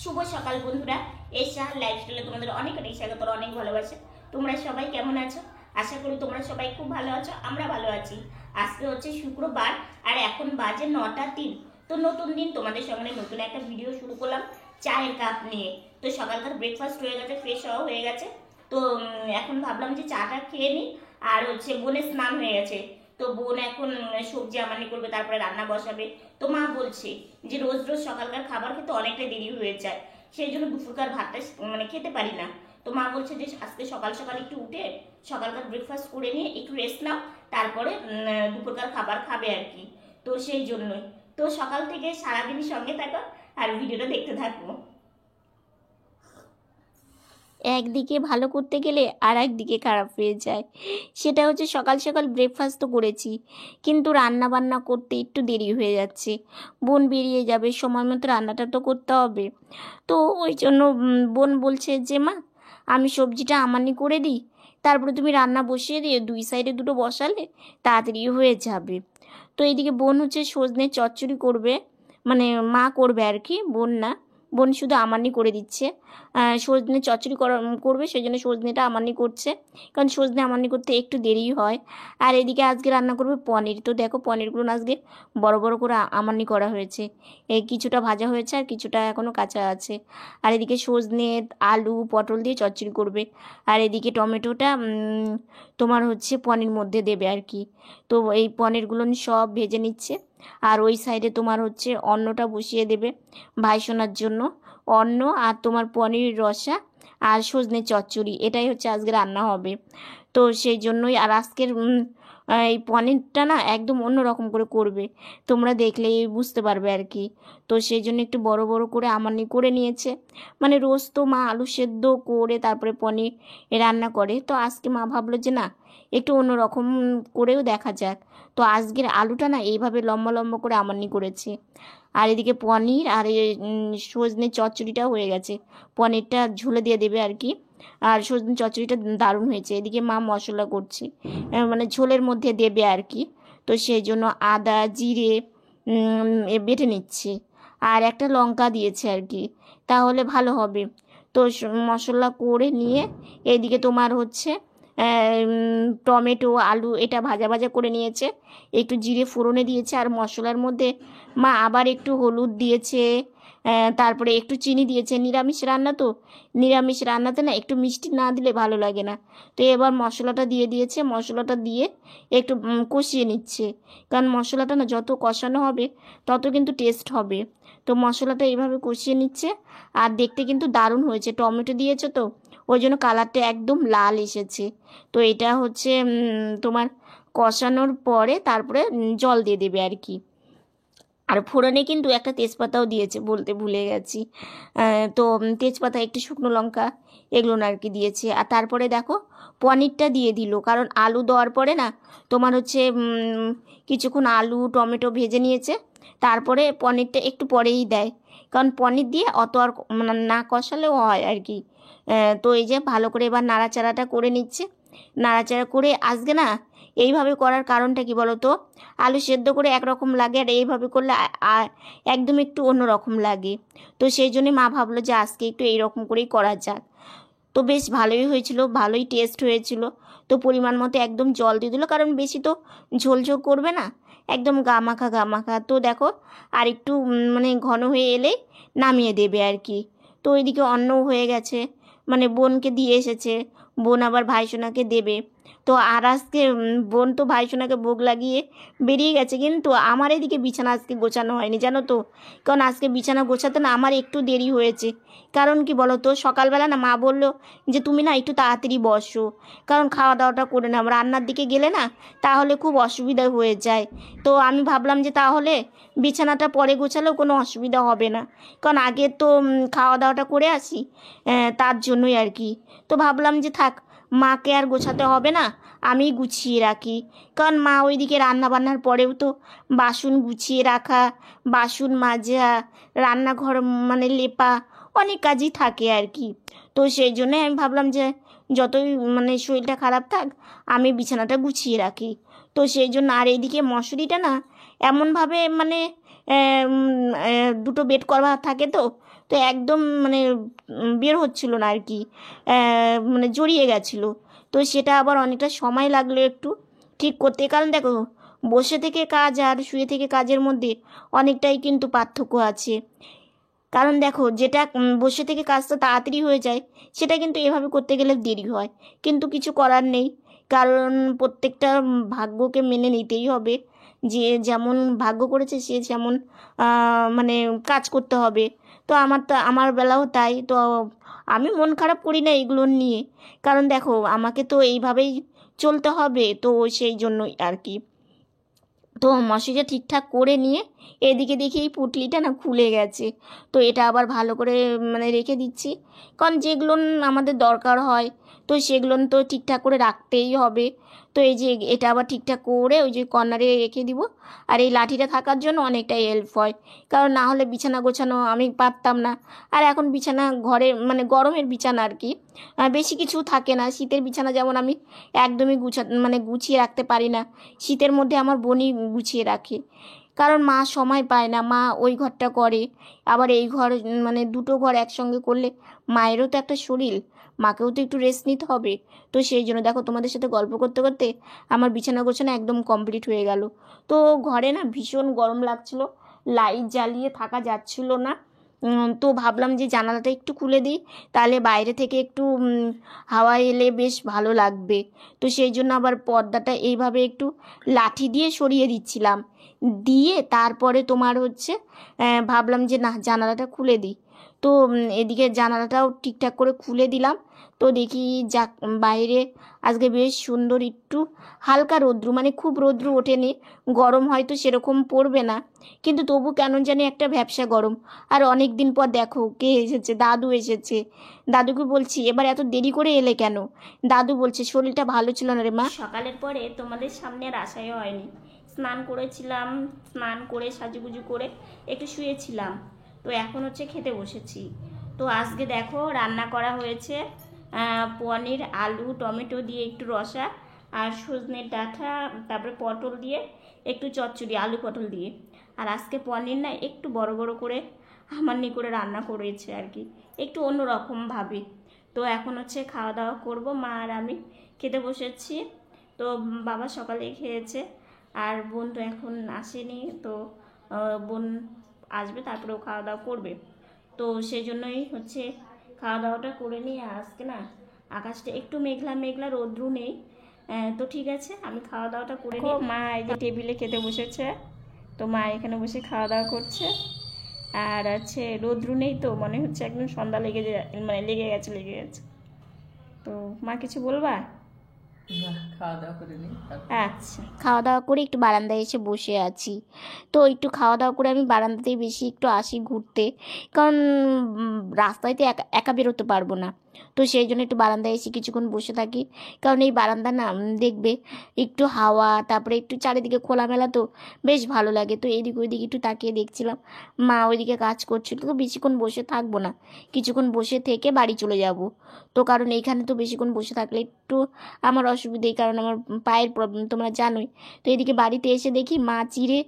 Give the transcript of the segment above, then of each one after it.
শুভ সকাল বন্ধুরা। এই সাহার লাইফস্টাইলে তোমাদের অনেক অনেক স্বাগত, অনেক ভালোবাসা। তোমরা সবাই কেমন আছো? আশা করি তোমরা সবাই খুব ভালো আছো, আমরা ভালো আছি। আজকে হচ্ছে শুক্রবার আর এখন বাজে 9টা 3। তো নতুন দিন, তোমাদের সঙ্গে নতুন একটা ভিডিও শুরু করলাম চায়ের কাপ নিয়ে। তো সকালকার ব্রেকফাস্ট হয়ে গেছে, ফ্রেশ হওয়া হয়ে গেছে। তো এখন ভাবলাম যে চাটা খেয়ে নিই। আর হচ্ছে বোনের স্নান হয়ে গেছে, তো বোন এখন সবজি আমানি করবে, তারপরে রান্না বসাবে। তো মা বলছে যে রোজ রোজ সকালকার খাবার খেতে অনেকটা দেরি হয়ে যায়, সেই জন্য দুপুরকার ভাতটা খেতে পারি না। তো মা বলছে যে আজকে সকাল সকাল একটু উঠে সকালকার ব্রেকফাস্ট করে নিয়ে একটু রেস্ট নাও, তারপরে দুপুরকার খাবার খাবে আর কি। তো সেই জন্যই তো সকাল থেকে সারাদিনই সঙ্গে থাকো আর ভিডিওটা দেখতে থাকবো। একদিকে ভালো করতে গেলে আর একদিকে খারাপ হয়ে যায়। সেটা হচ্ছে সকাল সকাল ব্রেকফাস্ট তো করেছি, কিন্তু রান্না বান্না করতে একটু দেরি হয়ে যাচ্ছে। বোন বেরিয়ে যাবে, সময় মতো রান্নাটা তো করতে হবে। তো ওই জন্য বোন বলছে যে মা আমি সবজিটা আমানি করে দিই, তারপরে তুমি রান্না বসিয়ে দিয়ে দুই সাইডে দুটো বসালে তাড়াতাড়ি হয়ে যাবে। তো এইদিকে বোন হচ্ছে সজনে চচ্চড়ি করবে, মানে মা করবে আর কি, বোন না। বোন শুধু আমানি করে দিচ্ছে। সজনে চচ্চড়ি করবে, সেই জন্য সজনেটা আমানি করছে, কারণ সজনে আমানি করতে একটু দেরি হয়। আর এদিকে আজকে রান্না করবে পনির। তো দেখো পনিরগুলো আজকে বড় বড় করে আমানি করা হয়েছে। এই কিছুটা ভাজা হয়েছে আর কিছুটা এখনও কাঁচা আছে। আর এদিকে সজনে আলু পটল দিয়ে চচ্চড়ি করবে। আর এদিকে টমেটোটা তোমার হচ্ছে পনির মধ্যে দেবে আর কি। তো এই পনিরগুলো সব ভেজে নিচ্ছে। আর ওই সাইডে তোমার হচ্ছে অন্নটা বসিয়ে দেবে ভাইসোনার জন্য। অন্ন আর তোমার পনির রসা আর সজনে চচ্চড়ি, এটাই হচ্ছে আজকে রান্না হবে। তো সেই জন্যই আর আজকের এই পনিরটা না একদম অন্য রকম করে করবে, তোমরা দেখলেই বুঝতে পারবে আর কি। তো সেই জন্য একটু বড় বড় করে আমানি করে নিয়েছে। মানে রোজ তো মা আলু সেদ্ধ করে তারপরে পনির রান্না করে, তো আজকে মা ভাবলো যে না একটু অন্য রকম করেও দেখা যাক। তো আজকের আলুটা না এইভাবে লম্বা লম্বা করে আমানি করেছে। আর এদিকে পনির আর সজনে চচ্চড়িটাও হয়ে গেছে, পনিরটা ঝুলে দিয়ে দেবে আর কি। আর সজনে চচ্চড়িটা দারুণ হয়েছে। এদিকে মা মশলা করছে, মানে ঝোলের মধ্যে দেবে আর কি। তো সেই জন্য আদা জিরে বেটে নিচ্ছে, আর একটা লঙ্কা দিয়েছে আর কি, তাহলে ভালো হবে। তো মশলা করে নিয়ে এদিকে তোমার হচ্ছে টমেটো আলু এটা ভাজা ভাজা করে নিয়েছে, একটু জিরে ফোড়নে দিয়েছে। আর মশলার মধ্যে মা আবার একটু হলুদ দিয়েছে, তারপরে একটু চিনি দিয়েছে। নিরামিষ রান্না তো, নিরামিষ রান্নাতে না একটু মিষ্টি না দিলে ভালো লাগে না। তো এবার মশলাটা দিয়ে দিয়েছে, মশলাটা দিয়ে একটু কষিয়ে নিচ্ছে, কারণ মশলাটা না যত কষানো হবে তত কিন্তু টেস্ট হবে। তো মশলাটা এইভাবে কষিয়ে নিচ্ছে। আর দেখতে কিন্তু দারুণ হয়েছে, টমেটো দিয়েছে তো ওই জন্য কালারটা একদম লাল এসেছে। তো এটা হচ্ছে তোমার কষানোর পরে তারপরে জল দিয়ে দেবে আর কি। আর ফোড়নে কিন্তু একটা তেজপাতাও দিয়েছে, বলতে ভুলে গেছি। তো তেজপাতা একটু শুকনো লঙ্কা এগুলো আর কি দিয়েছে। আর তারপরে দেখো পনিরটা দিয়ে দিল, কারণ আলু দেওয়ার পরে না তোমার হচ্ছে কিছুক্ষণ আলু টমেটো ভেজে নিয়েছে, তারপরে পনিরটা একটু পরেই দেয়, কারণ পনির দিয়ে অত আর না কষালেও হয় আর কি। তো এই যে ভালো করে এবার নাড়াচাড়াটা করে নিচ্ছে। নাড়াচাড়া করে আজকে না এইভাবে করার কারণটা কি বলো তো, আলু সেদ্ধ করে একরকম লাগে আর এইভাবে করলে একদম একটু অন্য রকম লাগে। তো সেই জন্যই মা ভাবলো যে আজকে একটু এইরকম করেই করা যাক। তো বেশ ভালোই হয়েছিল, ভালোই টেস্ট হয়েছিল। তো পরিমাণ মতো একদম জল দিয়ে দিল, কারণ বেশি তো ঝোল ঝোল করবে না, একদম গামাখা গামাখা। তো দেখো আর একটু মানে ঘন হয়ে এলেই নামিয়ে দেবে আর কি। তো ওইদিকে অন্নও হয়ে গেছে, মানে বোনকে দিয়ে এসেছে, বোন আবার ভাইসোনাকে দেবে। তো আর আজকে বোন তো ভাইসোনাকে ভোগ লাগিয়ে বেরিয়ে গেছে, কিন্তু আমার এদিকে বিছানা আজকে গোছানো হয়নি জানো তো, কারণ আজকে বিছানা গোছাতে না আমার একটু দেরি হয়েছে। কারণ কি বলো তো, সকালবেলা না মা বললো যে তুমি না একটু তাড়াতাড়ি বসো, কারণ খাওয়া দাওয়াটা করে নাও, রান্নার দিকে গেলে না তাহলে খুব অসুবিধা হয়ে যায়। তো আমি ভাবলাম যে তাহলে বিছানাটা পরে গোছালেও কোনো অসুবিধা হবে না, কারণ আগে তো খাওয়া দাওয়াটা করে আসি, তার জন্যই আর কি। তো ভাবলাম যে থাক, মাকে আর গোছাতে হবে না, আমি গুছিয়ে রাখি। কারণ মা ওইদিকে রান্নাবান্নার পরেও তো বাসন গুছিয়ে রাখা, বাসন মাজা, রান্নাঘর মানে লেপা, অনেক কাজই থাকে আর কি। তো সেই জন্যে আমি ভাবলাম যে যতই মানে শরীরটা খারাপ থাক আমি বিছানাটা গুছিয়ে রাখি। তো সেই জন্য আর এইদিকে মশারিটা না এমনভাবে মানে দুটো বেড করা থাকে, তো তো একদম মানে বের হচ্ছিল না আর কি, মানে জড়িয়ে গেছিলো। তো সেটা আবার অনেকটা সময় লাগলো একটু ঠিক করতে, কারণ দেখো বসে থেকে কাজ আর শুয়ে থেকে কাজের মধ্যে অনেকটাই কিন্তু পার্থক্য আছে। কারণ দেখো যেটা বসে থেকে কাজটা তাড়াতাড়ি হয়ে যায়, সেটা কিন্তু এভাবে করতে গেলে দেরি হয়, কিন্তু কিছু করার নেই, কারণ প্রত্যেকটা ভাগ্যকে মেনে নিতেই হবে। যে যেমন ভাগ্য করেছে সে যেমন মানে কাজ করতে হবে। তো আমার বেলাও তাই। তো আমি মন খারাপ করি না এগুলো নিয়ে, কারণ দেখো আমাকে তো এইভাবেই চলতে হবে, তো সেই জন্যই আর কি। তো মশারিটা ঠিকঠাক করে নিয়ে এদিকে দেখি এই পুঁটলিটা না খুলে গেছে। তো এটা আবার ভালো করে মানে রেখে দিচ্ছি, কারণ যেগুলো আমাদের দরকার হয় তো সেগুলো তো ঠিকঠাক করে রাখতেই হবে। তো এই যে এটা আবার ঠিকঠাক করে ওই যে কর্নারে রেখে দিব। আর এই লাঠিটা থাকার জন্য অনেকটাই হেল্প হয়, কারণ না হলে বিছানা গোছানো আমি পারতাম না। আর এখন বিছানা ঘরে মানে গরমের বিছানা আর কি, বেশি কিছু থাকে না। শীতের বিছানা যেমন আমি একদমই মানে গুছিয়ে রাখতে পারি না, শীতের মধ্যে আমার বোনই গুছিয়ে রাখে, কারণ মা সময় পায় না, মা ওই ঘরটা করে, আবার এই ঘর মানে দুটো ঘর একসঙ্গে করলে মায়েরও তো একটা শরীর, মাকেও তো একটু রেস্ট নিতে হবে। তো সেই জন্য দেখো তোমাদের সাথে গল্প করতে করতে আমার বিছানা গোছানো একদম কমপ্লিট হয়ে গেল। তো ঘরে না ভীষণ গরম লাগছিল, লাইট জ্বালিয়ে থাকা যাচ্ছিল না। তো ভাবলাম যে জানালাটা একটু খুলে দিই, তাহলে বাইরে থেকে একটু হাওয়া এলে বেশ ভালো লাগবে। তো সেই জন্য আবার পর্দাটা এইভাবে একটু লাঠি দিয়ে সরিয়ে দিচ্ছিলাম, দিয়ে তারপরে তোমার হচ্ছে ভাবলাম যে না জানালাটা খুলে দিই। তো এদিকে জানালাটাও ঠিকঠাক করে খুলে দিলাম। তো দেখি যাক বাইরে আজকে বেশ সুন্দর একটু হালকা রৌদ্র, মানে খুব রৌদ্র ওঠেনি, গরম হয়তো সেরকম পড়বে না, কিন্তু তবু কেন জানি একটা ভ্যাপসা গরম। আর অনেক দিন পর দেখো কে এসেছে, দাদু এসেছে। দাদুকে বলছি এবার এত দেরি করে এলে কেন? দাদু বলছে শরীরটা ভালো ছিল না রে মা। সকালের পরে তোমাদের সামনে আর আসাই হয়নি, স্নান করেছিলাম, স্নান করে সাজুগুজু করে একটু শুয়েছিলাম। তো এখন হচ্ছে খেতে বসেছি। তো আজকে দেখো রান্না করা হয়েছে পনির, আলু টমেটো দিয়ে একটু রসা, আর সজনের ডাঁটা, তারপরে পটল দিয়ে একটু চচ্চড়ি, আলু পটল দিয়ে। আর আজকে পনির না একটু বড় বড় করে আমার নি করে রান্না করেছে আর কি, একটু অন্যরকমভাবে। তো এখন হচ্ছে খাওয়া দাওয়া করব, মা আর আমি খেতে বসেছি। তো বাবা সকালে খেয়েছে, আর বোন তো এখন আসেনি। তো বোন আসবে তারপরেও খাওয়া দাওয়া করবে। তো সেই জন্যই হচ্ছে খাওয়া দাওয়াটা করে নিয়ে, আজকে না আকাশটা একটু মেঘলা মেঘলা, রৌদ্র নেই। তো ঠিক আছে আমি খাওয়া দাওয়াটা করে নিই। মা এই যে টেবিলে খেতে বসেছে, তো মা এখানে বসে খাওয়া দাওয়া করছে। আর আছে রৌদ্র নেই, তো মনে হচ্ছে একদম সন্ধ্যা মানে লেগে গেছে। তো মা কিছু বলবা? খাওয়া দাওয়া করে নিই। আচ্ছা, খাওয়া দাওয়া করে একটু বারান্দায় এসে বসে আছি। তো একটু খাওয়া দাওয়া করে আমি বারান্দাতেই বেশি একটু আসি ঘুরতে, কারণ রাস্তায় তো একা একা বেরোতে পারবো না। তো সেই জন্য একটু বারান্দায় এসে কিছুক্ষণ বসে থাকি, কারণ এই বারান্দা না দেখবে একটু হাওয়া, তারপরে একটু চারিদিকে খোলামেলা, তো বেশ ভালো লাগে। তো এইদিক ওইদিকে একটু তাকিয়ে দেখছিলাম, মা ওইদিকে কাজ করছিল। তো বেশিক্ষণ বসে থাকবো না, কিছুক্ষণ বসে থেকে বাড়ি চলে যাব। তো কারণ এইখানে তো বেশিক্ষণ বসে থাকলে একটু আমার অসুবিধে, কারণ আমার পায়ের প্রবলেম তোমরা জানোই। তো এদিকে বাড়িতে এসে দেখি মা চিড়ে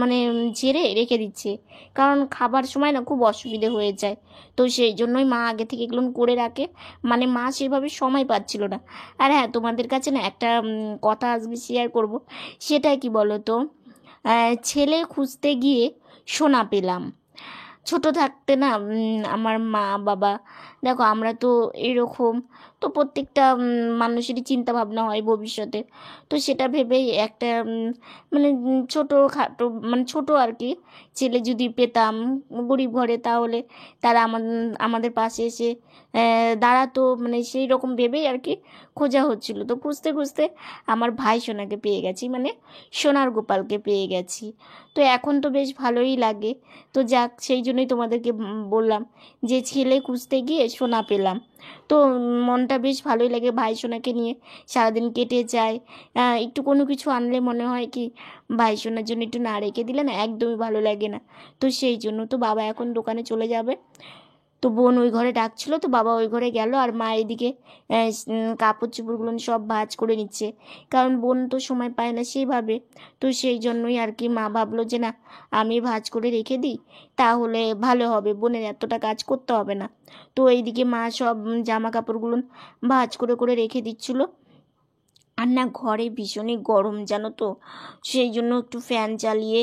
মানে ঝেড়ে রেখে দিচ্ছে, কারণ খাবার সময় না খুব অসুবিধে হয়ে যায়। তো সেই জন্যই মা আগে থেকে এগুলো করে রাখে, মানে মা সেভাবে সময় পাচ্ছিল না। আর হ্যাঁ, তোমাদের কাছে না একটা কথা আজকে শেয়ার করব, সেটা কি বলো তো, ছেলে খুঁজতে গিয়ে সোনা পেলাম। ছোট থাকতে না আমার মা বাবা, দেখো আমরা তো এরকম, তো প্রত্যেকটা মানুষেরই চিন্তা ভাবনা হয় ভবিষ্যতে। তো সেটা ভেবেই একটা মানে ছোটো খাটো মানে ছোটো আর কি ছেলে যদি পেতাম গরিব ঘরে, তাহলে তারা আমাদের পাশে এসে দাঁড়াতো, মানে সেই রকম ভেবেই আর কি খোঁজা হচ্ছিল। তো খুঁজতে খুঁজতে আমার ভাই সোনাকে পেয়ে গেছি, মানে সোনার গোপালকে পেয়ে গেছি। তো এখন তো বেশ ভালোই লাগে। তো যাক, সেই জন্যই তোমাদেরকে বললাম যে ছেলে খুঁজতে গিয়ে সোনা পেলাম। তো মনটা বেশ ভালোই লাগে, ভাই সোনাকে নিয়ে সারাদিন কেটে যায়। একটু কোনো কিছু আনলে মনে হয় কি ভাই সোনার জন্য একটু না রেখে দিলে না একদমই ভালো লাগে না। তো সেই জন্য তো বাবা এখন দোকানে চলে যাবে। তো বোন ওই ঘরে ডাকছিল, তো বাবা ওই ঘরে গেল, আর মা এদিকে কাপড় চোপড়গুলো সব ভাঁজ করে নিচ্ছে, কারণ বোন তো সময় পায় না সেইভাবে। তো সেই জন্যই আর কি মা ভাবলো যে না, আমি ভাঁজ করে রেখে দিই, তাহলে ভালো হবে, বোনের এতটা কাজ করতে হবে না। তো এইদিকে মা সব জামা কাপড়গুলো ভাঁজ করে করে রেখে দিচ্ছিলো। আর না, ঘরে ভীষণই গরম জানো তো, সেই জন্য একটু ফ্যান চালিয়ে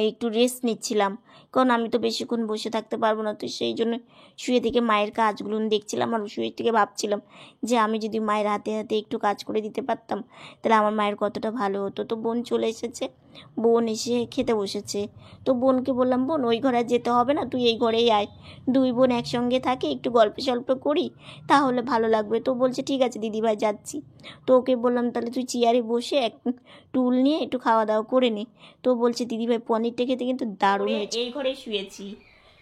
একটু রেস্ট নিচ্ছিলাম, কারণ আমি তো বেশিক্ষণ বসে থাকতে পারবো না। তো সেই জন্য শুয়ে থেকে মায়ের কাজগুলো দেখছিলাম, আর শুয়ে থেকে ভাবছিলাম যে আমি যদি মায়ের হাতে হাতে একটু কাজ করে দিতে পারতাম, তাহলে আমার মায়ের কতটা ভালো হতো। তো বোন চলে এসেছে, বোন এসে খেতে বসেছে। তো বোনকে বললাম, বোন ওই ঘরে আর যেতে হবে না, তুই এই ঘরেই আয়, দুই বোন একসঙ্গে থাকি, একটু গল্প সল্প করি, তাহলে ভালো লাগবে। তো বলছে ঠিক আছে দিদিভাই, যাচ্ছি। তো ওকে বললাম তাহলে তুই চেয়ারে বসে এক টুল নিয়ে একটু খাওয়া দাওয়া করে নে। তো বলছে দিদিভাই পনিরটা খেতে কিন্তু দারুণ হয়েছে। এই ঘরে শুয়েছি,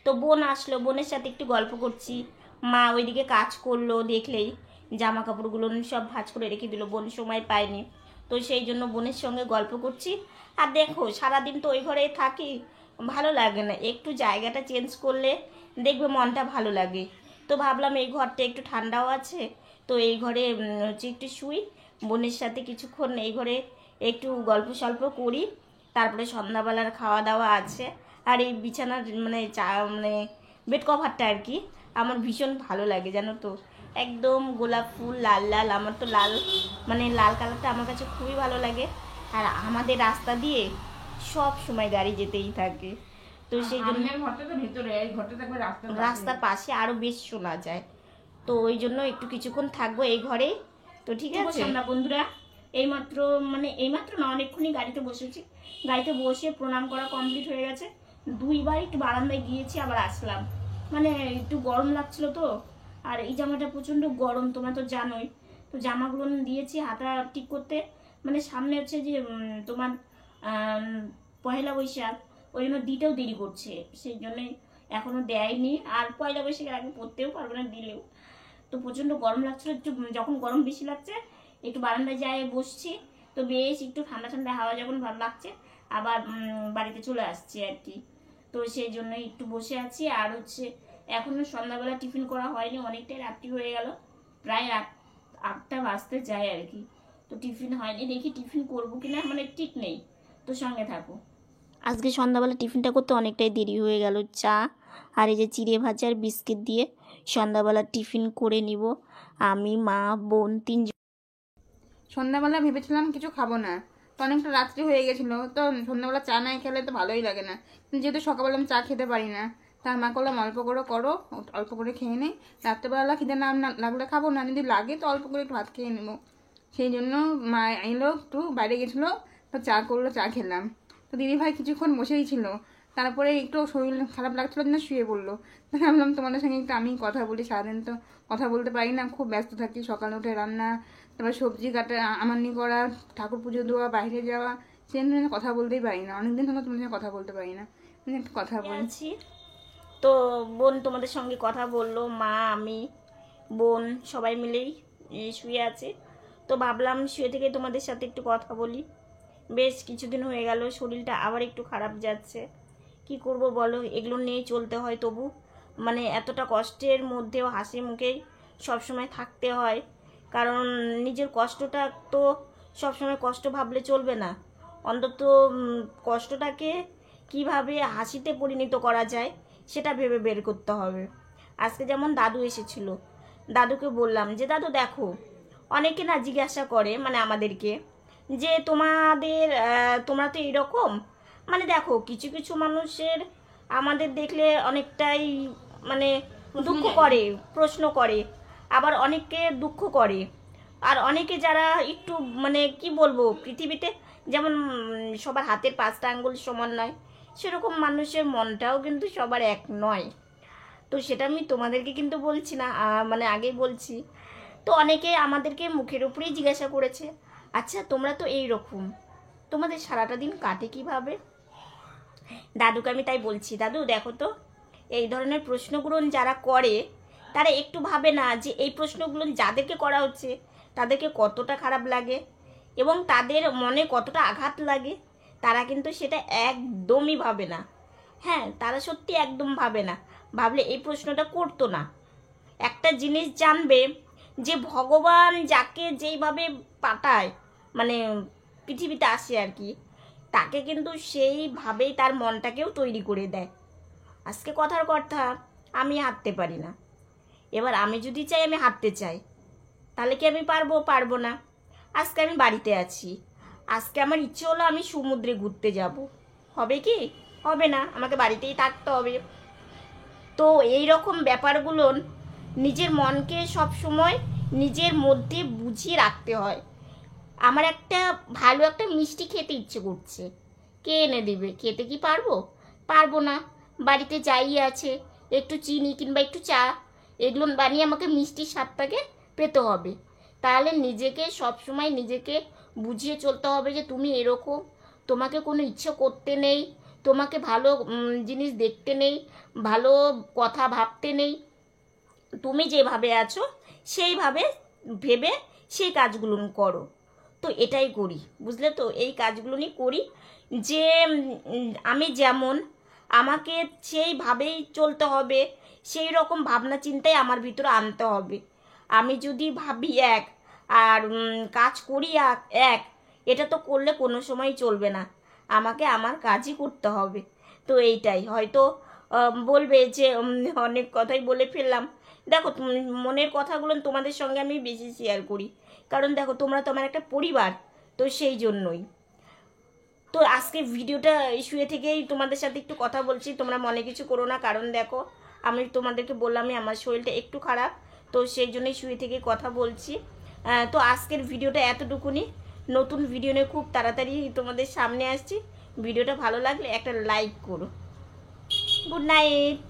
তো বোন আসলো, বোনের সাথে একটু গল্প করছি। মা ওইদিকে কাজ করলো, দেখলেই জামা কাপড়গুলো সব ভাঁজ করে রেখে দিল, বোন সময় পায়নি। তো সেই জন্য বোনের সঙ্গে গল্প করছি। আর দেখো সারাদিন তো ওই ঘরেই থাকি, ভালো লাগে না, একটু জায়গাটা চেঞ্জ করলে দেখবে মনটা ভালো লাগে। তো ভাবলাম এই ঘরটা একটু ঠান্ডাও আছে, তো এই ঘরে হচ্ছে একটু শুই, বোনের সাথে কিছুক্ষণ এই ঘরে একটু গল্প সল্প করি, তারপরে সন্ধ্যাবেলার খাওয়া দাওয়া আছে। আর এই বিছানার মানে বেড কভারটা আর কি আমার ভীষণ ভালো লাগে জানো তো, একদম গোলাপ ফুল লাল লাল, আমার তো লাল লাল কালারটা আমার কাছে খুবই ভালো লাগে। আর আমাদের রাস্তা দিয়ে সব সময় গাড়ি যেতেই থাকে, তো সেই জন্য রাস্তার পাশে আরও বেশ শোনা যায়। তো ওই জন্য একটু কিছুক্ষণ থাকবো এই ঘরেই। তো ঠিক আছে আমরা বন্ধুরা এইমাত্র এইমাত্র না, অনেকক্ষণই গাড়িতে বসেছি, গাড়িতে বসে প্রণাম করা কমপ্লিট হয়ে গেছে, দুইবার একটু বারান্দায় গিয়েছি, আবার আসলাম, একটু গরম লাগছিল তো। আর এই জামাটা প্রচণ্ড গরম, তোমরা তো জানোই। তো জামাগুলো দিয়েছি হাতা ঠিক করতে, সামনে হচ্ছে যে তোমার পয়লা বৈশাখ, ওই জন্য দিতেও দেরি করছে, সেই জন্যই এখনো দেয়নি। আর পয়লা বৈশাখের আগে পরতেও পারবো না দিলেও। তো প্রচণ্ড গরম লাগছিল, একটু যখন গরম বেশি লাগছে একটু বারান্দায় যাই বসছি, তো বেশ একটু ঠান্ডা ঠান্ডা হাওয়া যখন ভালো লাগছে আবার বাড়িতে চলে আসছি আর কি। তো সেই জন্য একটু বসে আছি। আর হচ্ছে এখনও সন্ধ্যাবেলা টিফিন করা হয়নি, অনেকটাই রাত্রি হয়ে গেল, প্রায় 8টা বাজতে যায় আর কি। তো টিফিন হয়নি, দেখি টিফিন করবো কিনা ঠিক নেই, তো সঙ্গে থাকো। আজকে সন্ধ্যাবেলা টিফিনটা করতে অনেকটাই দেরি হয়ে গেল, চা আর এই যে চিড়ে ভাজা আর বিস্কিট দিয়ে সন্ধ্যাবেলা টিফিন করে নিব আমি, মা, বোন, 3জন। সন্ধ্যাবেলা ভেবেছিলাম কিছু খাবো না, তো অনেকটা রাত্রি হয়ে গেছিলো, তো সন্ধ্যাবেলা চা নাই খেলে তো ভালোই লাগে না, যেহেতু সকালবেলা আমি চা খেতে পারি না, তার মা করলাম অল্প করে করো, অল্প করে খেয়ে নেই, রাত্রেবেলা খিদে না লাগলে খাবো না, যদি লাগে তো অল্প করে একটু ভাত খেয়ে নেবো। সেই জন্য মা এলো, একটু বাইরে গেছিলো, তো চা করলো, চা খেলাম। তো দিদিভাই কিছুক্ষণ বসেই ছিল, তারপরে একটু শরীর খারাপ লাগছিলো জন্য শুয়ে পড়লো। তো ভাবলাম তোমাদের সঙ্গে একটু আমি কথা বলি, সারাদিন তো কথা বলতে পারি না, খুব ব্যস্ত থাকি, সকালে উঠে রান্না, তারপর সবজি কাটা, আমানি করা, ঠাকুর পুজো দেওয়া, বাইরে যাওয়া, সেই জন্য কথা বলতেই পারি না, অনেকদিন হলো তোমাদের সঙ্গে কথা বলতে পারি না, একটু কথা বলছি। তো বোন তোমাদের সঙ্গে কথা বললো, মা, আমি, বোন সবাই মিলেই শুয়ে আছে। তো ভাবলাম শুয়ে থেকে তোমাদের সাথে একটু কথা বলি, বেশ কিছুদিন হয়ে গেল, শরীরটা আবার একটু খারাপ যাচ্ছে, কি করব বলো, এগুলো নিয়েই চলতে হয়। তবু এতটা কষ্টের মধ্যেও হাসি মুখেই সবসময় থাকতে হয়, কারণ নিজের কষ্টটা তো সবসময় কষ্ট ভাবলে চলবে না, অন্তত কষ্টটাকে কিভাবে হাসিতে পরিণত করা যায় সেটা ভেবে বের করতে হবে। আজকে যেমন দাদু এসেছিল, দাদুকে বললাম যে দাদু দেখো, অনেকে না জিজ্ঞাসা করে আমাদেরকে যে তোমরা তো এইরকম, দেখো কিছু কিছু মানুষের আমাদের দেখলে অনেকটাই দুঃখ করে, প্রশ্ন করে, আবার অনেকে দুঃখ করে, আর অনেকে যারা একটু কি বলবো, পৃথিবীতে যেমন সবার হাতের 5টা আঙ্গুল সমান নয়, সেরকম মানুষের মনটাও কিন্তু সবার এক নয়। তো সেটা আমি তোমাদেরকে কিন্তু বলছি না, আগেই বলছি। তো অনেকে আমাদেরকে মুখের উপরেই জিজ্ঞাসা করেছে, আচ্ছা তোমরা তো এইরকম, তোমাদের সারাটা দিন কাটে কিভাবে? দাদুকে আমি তাই বলছি, দাদু দেখো তো, এই ধরনের প্রশ্নগুলো যারা করে তারা একটু ভাবে না যে এই প্রশ্নগুলো যাদেরকে করা হচ্ছে তাদেরকে কতটা খারাপ লাগে এবং তাদের মনে কতটা আঘাত লাগে, তারা কিন্তু সেটা একদমই ভাবে না। হ্যাঁ, তারা সত্যি একদম ভাবে না, ভাবলে এই প্রশ্নটা করতো না। একটা জিনিস জানবে যে ভগবান যাকে যেইভাবে পাঠায়, মানে পৃথিবীতে আসে আর কি, তাকে কিন্তু সেইভাবেই তার মনটাকেও তৈরি করে দেয়। আজকে কথার কথা, আমি হাঁটতে পারি না, এবার আমি যদি চাই আমি হাঁটতে চাই, তাহলে কি আমি পারবো না। আজকে আমি বাড়িতে আছি, আজকে আমার ইচ্ছে হলো আমি সমুদ্রে ঘুরতে যাব, হবে কি? হবে না, আমাকে বাড়িতেই থাকতে হবে। তো এই রকম ব্যাপারগুলো নিজের মনকে সব সময় নিজের মধ্যে বুঝিয়ে রাখতে হয়। আমার ভালো একটা মিষ্টি খেতে ইচ্ছে করছে, কে এনে দিবে? খেতে কি পারবো না। বাড়িতে যাই আছে, একটু চিনি কিংবা একটু চা, এগুলো বানিয়ে আমাকে মিষ্টির স্বাদটাকে পেতে হবে। তাহলে নিজেকে সবসময় নিজেকে বুঝিয়ে চলতে হবে যে তুমি এরকম, তোমাকে কোনো ইচ্ছে করতে নেই, তোমাকে ভালো জিনিস দেখতে নেই, ভালো কথা ভাবতে নেই। তুমি যেভাবে আছো সেইভাবে ভেবে সেই কাজগুলো করো। তো এটাই করি, বুঝলে তো? এই কাজগুলো নিয়ে করি যে আমি যেমন, আমাকে সেইভাবেই চলতে হবে, সেই রকম ভাবনা চিন্তাই আমার ভিতরে আনতে হবে। আমি যদি ভাবি এক আর কাজ করি এক, এটা তো করলে কোনো সময় চলবে না। আমাকে আমার কাজই করতে হবে। তো এইটাই হয়তো বলবে যে অনেক কথাই বলে ফেললাম। দেখো, মনের কথাগুলো তোমাদের সঙ্গে আমি বেশি শেয়ার করি, কারণ দেখো তোমরা তো আমার একটা পরিবার, তো সেই জন্যই। তো আজকে ভিডিওটা শুয়ে থেকেই তোমাদের সাথে একটু কথা বলছি, তোমরা মনে কিছু করো না, কারণ দেখো আমি তোমাদেরকে বললামই আমার শরীরটা একটু খারাপ, তো সেই জন্যই শুয়ে থেকেই কথা বলছি। তো আজকের ভিডিওটা এতটুকুনি। নতুন ভিডিও নিয়ে খুব তাড়াতাড়ি তোমাদের সামনে আসছি। ভিডিওটা ভালো লাগলে একটা লাইক করো। Good night.